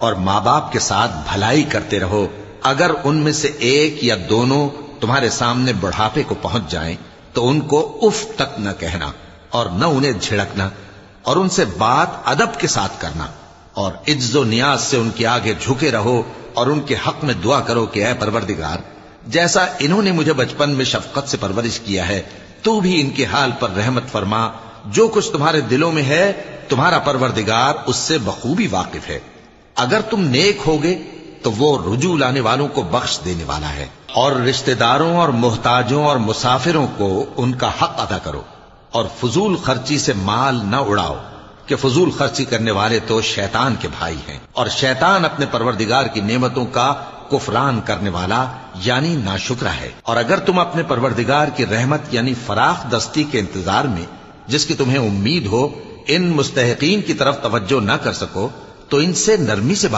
اور ماں باپ کے ساتھ بھلائی کرتے رہو، اگر ان میں سے ایک یا دونوں تمہارے سامنے بڑھاپے کو پہنچ جائیں تو ان کو اف تک نہ کہنا اور نہ انہیں جھڑکنا، اور ان سے بات ادب کے ساتھ کرنا، اور عجز و نیاز سے ان کے آگے جھکے رہو اور ان کے حق میں دعا کرو کہ اے پروردگار، جیسا انہوں نے مجھے بچپن میں شفقت سے پرورش کیا ہے تو بھی ان کے حال پر رحمت فرما، جو کچھ تمہارے دلوں میں ہے تمہارا پروردگار اس سے بخوبی واقف ہے، اگر تم نیک ہوگے تو وہ رجوع لانے والوں کو بخش دینے والا ہے، اور رشتہ داروں اور محتاجوں اور مسافروں کو ان کا حق ادا کرو، اور فضول خرچی سے مال نہ اڑاؤ کہ فضول خرچی کرنے والے تو شیطان کے بھائی ہیں، اور شیطان اپنے پروردگار کی نعمتوں کا کفران کرنے والا یعنی ناشکرا ہے۔ اور اگر تم اپنے پروردگار کی رحمت یعنی فراخ دستی کے انتظار میں جس کی تمہیں امید ہو ان مستحقین کی طرف توجہ نہ کر سکو تو ان سے نرمی سے